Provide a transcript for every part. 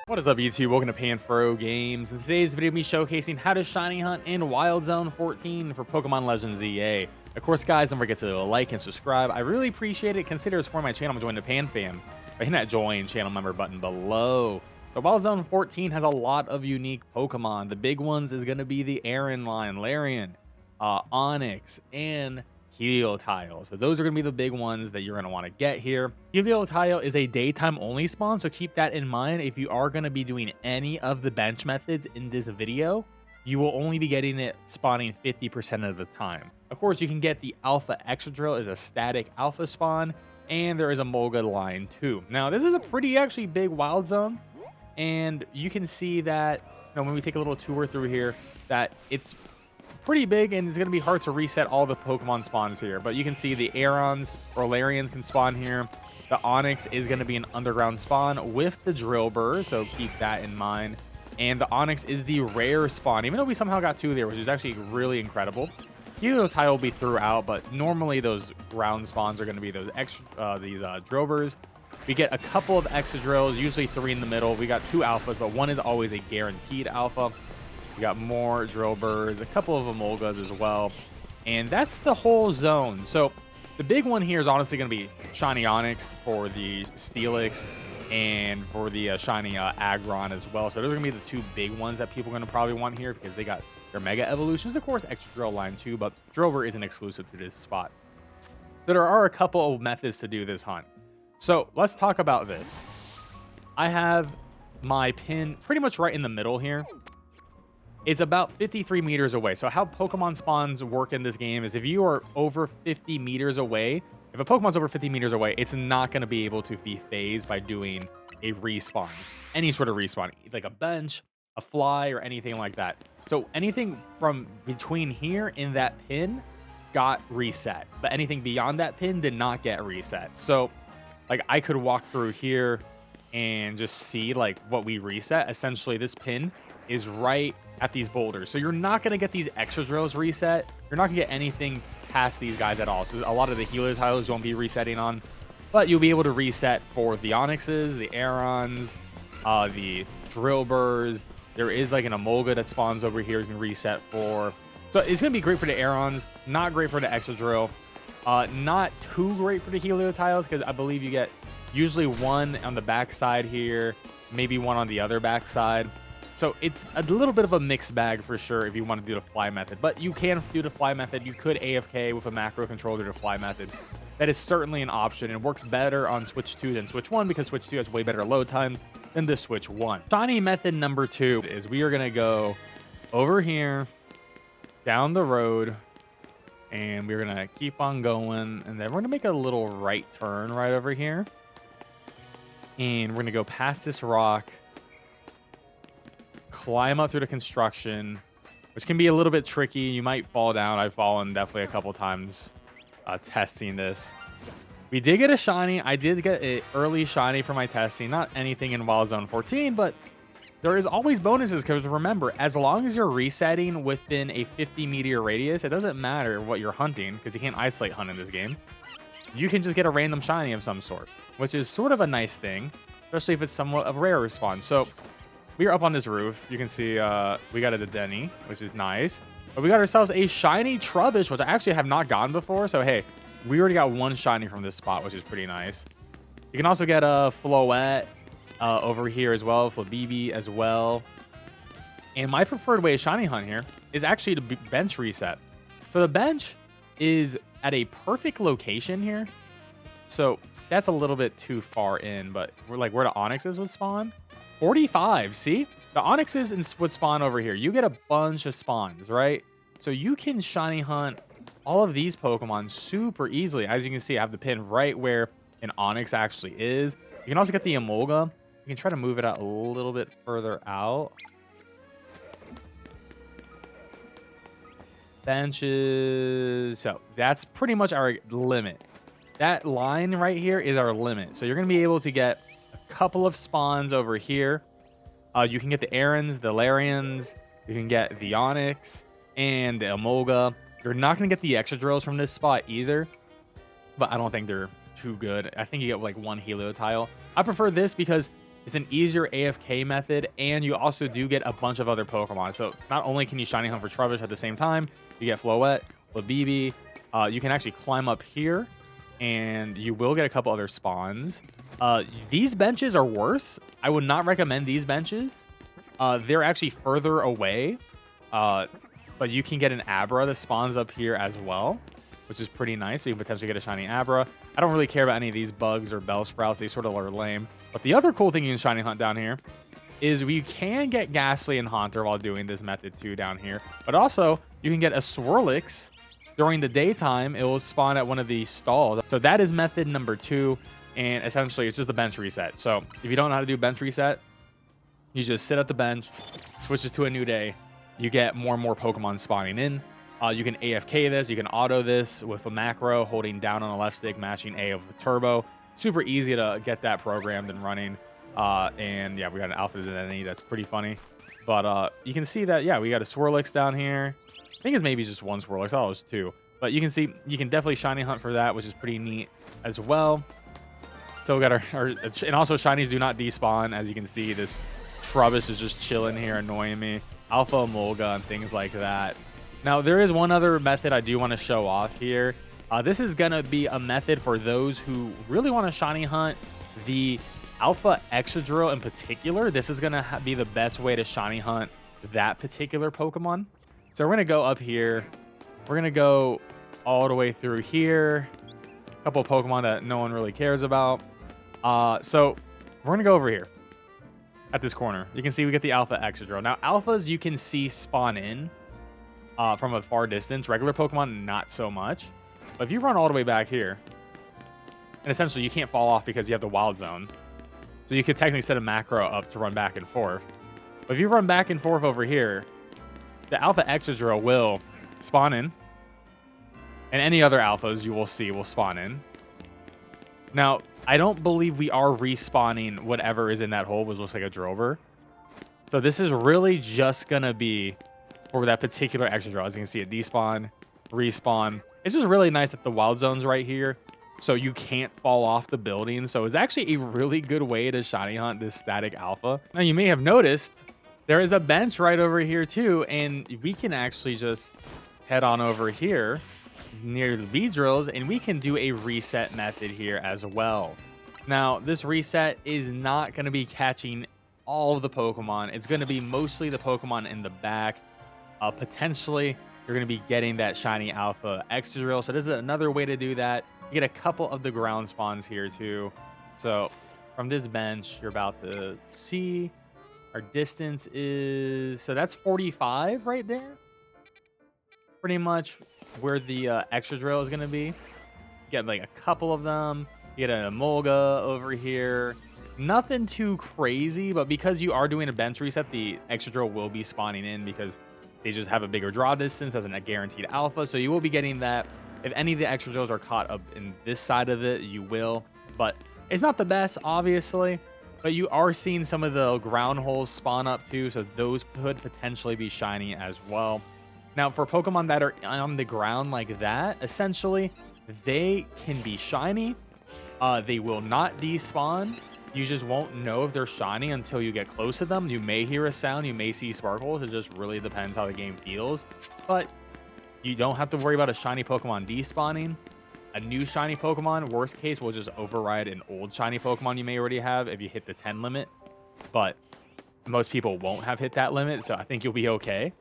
What is up, YouTube? Welcome to PanFro Games. In today's video, me showcasing how to shiny hunt in Wild Zone 14 for Pokemon Legends EA. Of course, guys, don't forget to like and subscribe. I really appreciate it. Consider supporting my channel and join the Pan Fam by hitting that join channel member button below. So Wild Zone 14 has a lot of unique Pokemon. The big ones is going to be the Aaron line, Larian, Onyx, and Heliotile. So those are going to be the big ones that you're going to want to get here. Heliotile is a daytime only spawn, so keep that in mind. If you are going to be doing any of the bench methods in this video, you will only be getting it spawning 50% of the time. Of course, you can get the Alpha Excadrill as a static alpha spawn, and there is a Molga line too. Now, this is a pretty actually big wild zone, and you can see that when we take a little tour through here, that it's pretty big, and it's going to be hard to reset all the Pokemon spawns here. But you can see the Aerons or Larians can spawn here. The Onyx is going to be an underground spawn with the Drillbur, so keep that in mind. And the Onyx is the rare spawn, even though we somehow got two there, which is actually really incredible. Heliotile will be throughout, but normally those ground spawns are going to be those Drillburs. We get a couple of Excadrills, usually 3 in the middle. We got 2 alphas, but 1 is always a guaranteed alpha. We got more Drillburs, a couple of Emolgas as well. And that's the whole zone. So the big one here is honestly going to be Shiny Onyx for the Steelix and for the Shiny Aggron as well. So those are going to be the 2 big ones that people are going to probably want here because they got their Mega Evolutions. Of course, Extra Drill line too, but Drillbur isn't exclusive to this spot. So there are a couple of methods to do this hunt. So let's talk about this. I have my pin pretty much right in the middle here. It's about 53 meters away. So how Pokemon spawns work in this game is if you are over 50 meters away, if a Pokemon's over 50 meters away, it's not going to be able to be phased by doing a respawn. Any sort of respawn, like a bench, a fly, or anything like that. So anything from between here and that pin got reset. But anything beyond that pin did not get reset. So like I could walk through here and just see like what we reset. Essentially, this pin is right at these boulders. So you're not going to get these extra drills reset. You're not going to get anything past these guys at all. So a lot of the Heliotiles won't be resetting on, but you'll be able to reset for the Onyxes, the Aerons, the Drillburs. There is like an Emolga that spawns over here you can reset for. So it's going to be great for the Aerons, not great for the extra drill. Not too great for the Heliotiles because I believe you get usually 1 on the back side here, maybe 1 on the other back side. So it's a little bit of a mixed bag for sure if you want to do the fly method. But you can do the fly method. You could AFK with a macro controller to fly method. That is certainly an option. It works better on Switch 2 than Switch 1 because Switch 2 has way better load times than the Switch 1. Shiny method number 2 is we are going to go over here, down the road, and we're going to keep on going. And then we're going to make a little right turn right over here. And we're going to go past this rock, climb up through the construction, which can be a little bit tricky. You might fall down. I've fallen definitely a couple times testing this. We did get a shiny. I did get an early shiny for my testing. Not anything in Wild Zone 14, but there is always bonuses because remember, as long as you're resetting within a 50-meter radius, it doesn't matter what you're hunting because you can't isolate hunt in this game. You can just get a random shiny of some sort, which is sort of a nice thing, especially if it's somewhat of a rare respawn. So we are up on this roof. You can see we got a Denny, which is nice. But we got ourselves a shiny Trubbish, which I actually have not gotten before. So, hey, we already got 1 shiny from this spot, which is pretty nice. You can also get a Floette over here as well, Flabibi as well. And my preferred way of shiny hunt here is actually to bench reset. So the bench is at a perfect location here. So that's a little bit too far in, but we're like where the Onyxes would spawn. 45, see? The Onyxes would spawn over here. You get a bunch of spawns, right? So you can shiny hunt all of these Pokemon super easily. As you can see, I have the pin right where an Onyx actually is. You can also get the Emolga. You can try to move it out a little bit further out. Benches. So that's pretty much our limit. That line right here is our limit. So you're going to be able to get a couple of spawns over here. You can get the Aarons, the Larians. You can get the Onyx and the Emolga. You're not going to get the extra drills from this spot either, but I don't think they're too good. I think you get like 1 Heliotile. I prefer this because It's an easier AFK method, and you also do get a bunch of other Pokemon. So not only can you shiny hunt for Trubbish at the same time, you get Floette, Labibi. You can actually climb up here, and you will get a couple other spawns. These benches are worse. I would not recommend these benches. They're actually further away, but you can get an Abra that spawns up here as well, which is pretty nice. So you can potentially get a shiny Abra. I don't really care about any of these bugs or Bellsprouts. They sort of are lame. But the other cool thing you can shiny hunt down here is we can get Ghastly and Haunter while doing this method too down here. But also, you can get a Swirlix during the daytime. It will spawn at one of these stalls. So that is method number 2. And essentially, it's just a bench reset. So if you don't know how to do bench reset, you just sit at the bench, switches to a new day. You get more and more Pokemon spawning in. You can AFK this. You can auto this with a macro, holding down on the left stick, mashing A with the turbo. Super easy to get that programmed and running. And yeah, we got an Alpha Identity. That's pretty funny. But you can see that, yeah, we got a Swirlix down here. I think it's maybe just one Swirlix. I thought it was 2. But you can see, you can definitely shiny hunt for that, which is pretty neat as well. Still got our and also shinies do not despawn. As you can see, this Trubbish is just chilling here, annoying me. Alpha Emolga and things like that. Now, there is one other method I do want to show off here. This is going to be a method for those who really want to shiny hunt the Alpha Excadrill in particular. This is going to be the best way to shiny hunt that particular Pokemon. So we're going to go up here. We're going to go all the way through here. A couple of Pokemon that no one really cares about. So we're going to go over here at this corner. You can see we get the Alpha Excadrill. Now, Alphas you can see spawn in from a far distance. Regular Pokemon, not so much. But if you run all the way back here, and essentially you can't fall off because you have the Wild Zone. So you could technically set a macro up to run back and forth. But if you run back and forth over here, the Alpha Excadrill will spawn in. And any other Alphas you will see will spawn in. Now, I don't believe we are respawning whatever is in that hole, which looks like a Drover. So this is really just going to be for that particular Excadrill. As you can see, it despawn, respawn. It's just really nice that the Wild Zone's right here, so you can't fall off the building. So it's actually a really good way to shiny hunt this static Alpha. Now, you may have noticed there is a bench right over here too, and we can actually just head on over here near the V-Drills, and we can do a reset method here as well. Now, this reset is not going to be catching all of the Pokemon. It's going to be mostly the Pokemon in the back. Potentially, you're going to be getting that shiny Alpha Excadrill. So this is another way to do that. You get a couple of the ground spawns here too. So from this bench, you're about to see our distance is... So that's 45 right there. Pretty much where the Excadrill is going to be. You get like a couple of them. You get an Emolga over here. Nothing too crazy, but because you are doing a bench reset, the Excadrill will be spawning in because they just have a bigger draw distance as a guaranteed Alpha. So you will be getting that. If any of the Excadrills are caught up in this side of it, you will. But it's not the best, obviously. But you are seeing some of the ground holes spawn up too. So those could potentially be shiny as well. Now, for Pokemon that are on the ground like that, essentially, they can be shiny. They will not despawn. You just won't know if they're shiny until you get close to them. You may hear a sound. You may see sparkles. It just really depends how the game feels. But you don't have to worry about a shiny Pokemon despawning. A new shiny Pokemon, worst case, will just override an old shiny Pokemon you may already have if you hit the 10 limit. But most people won't have hit that limit, so I think you'll be okay.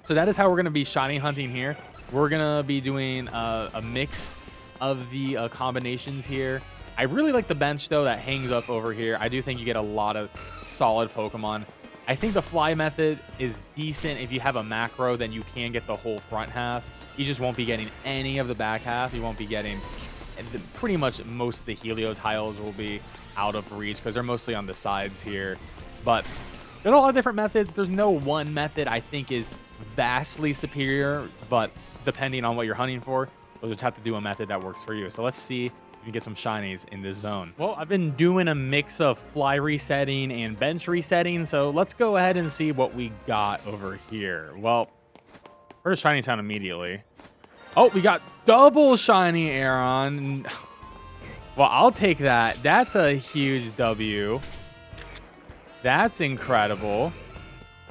So that is how we're going to be shiny hunting here. We're going to be doing a mix of the combinations here. I really like the bench, though, that hangs up over here. I do think you get a lot of solid Pokemon. I think the fly method is decent. If you have a macro, then you can get the whole front half. You just won't be getting any of the back half. You won't be getting... Pretty much most of the Helio tiles will be out of reach because they're mostly on the sides here. But there's a lot of different methods. There's no one method I think is vastly superior, but depending on what you're hunting for, you'll just have to do a method that works for you. So let's see if you can get some shinies in this zone. Well, I've been doing a mix of fly resetting and bench resetting, so let's go ahead and see what we got over here. Well, where's shiny sound immediately? Oh, we got double shiny Aeron. Well, I'll take that. That's a huge W. That's incredible.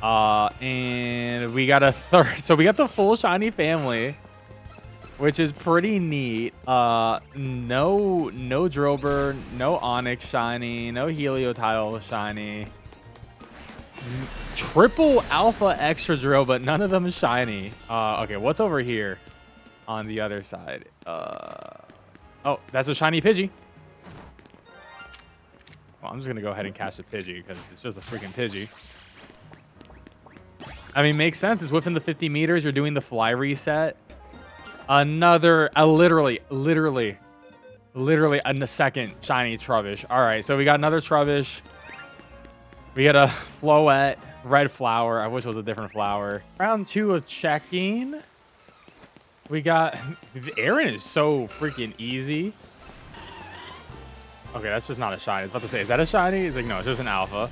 And we got a third. So we got the full shiny family, which is pretty neat. No Drober, no Onyx shiny, no Heliotile shiny. Triple Alpha Extra Drill, but none of them shiny. Okay, what's over here on the other side? Oh, that's a shiny Pidgey. Well, I'm just gonna go ahead and catch the Pidgey because it's just a freaking Pidgey. I mean, makes sense. It's within the 50 meters. You're doing the fly reset. Literally a second shiny Trubbish. All right, so we got another Trubbish. We got a Floette, red flower. I wish it was a different flower. Round 2 of checking. We got... Aaron is so freaking easy. Okay, that's just not a shiny. I was about to say, is that a shiny? It's like, no, it's just an alpha.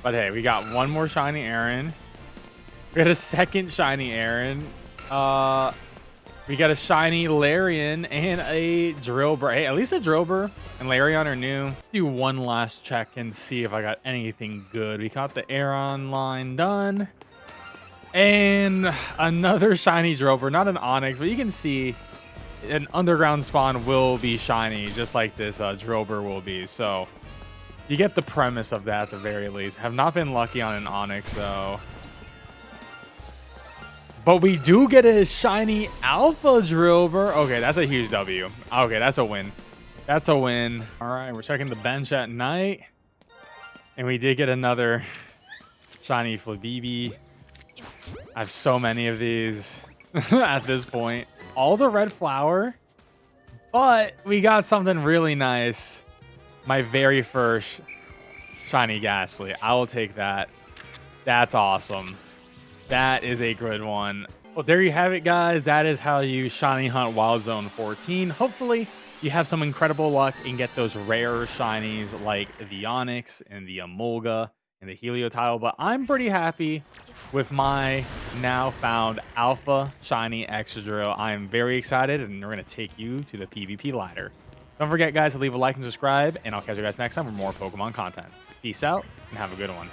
But hey, we got one more shiny Aaron. We got a second shiny Aaron. We got a shiny Larian and a Drillbur. Hey, at least a Drillbur and Larian are new. Let's do one last check and see if I got anything good. We got the Aeron line done. And another shiny Drillbur. Not an Onyx, but you can see an underground spawn will be shiny, just like this Drillbur will be. So you get the premise of that at the very least. Have not been lucky on an Onyx, though. But we do get a shiny Alpha Drillbur. Okay, that's a huge W. Okay, that's a win. That's a win. All right, we're checking the bench at night. And we did get another shiny Flabibi. I have so many of these at this point. All the red flower. But we got something really nice. My very first shiny Ghastly. I will take that. That's awesome. That is a good one. Well, there you have it, guys. That is how you shiny hunt Wild Zone 14. Hopefully, you have some incredible luck and get those rare shinies like the Onyx and the Emolga and the Heliotile. But I'm pretty happy with my now found Alpha Shiny Extra Drill. I am very excited, and we're going to take you to the PvP ladder. Don't forget, guys, to leave a like and subscribe, and I'll catch you guys next time for more Pokemon content. Peace out, and have a good one.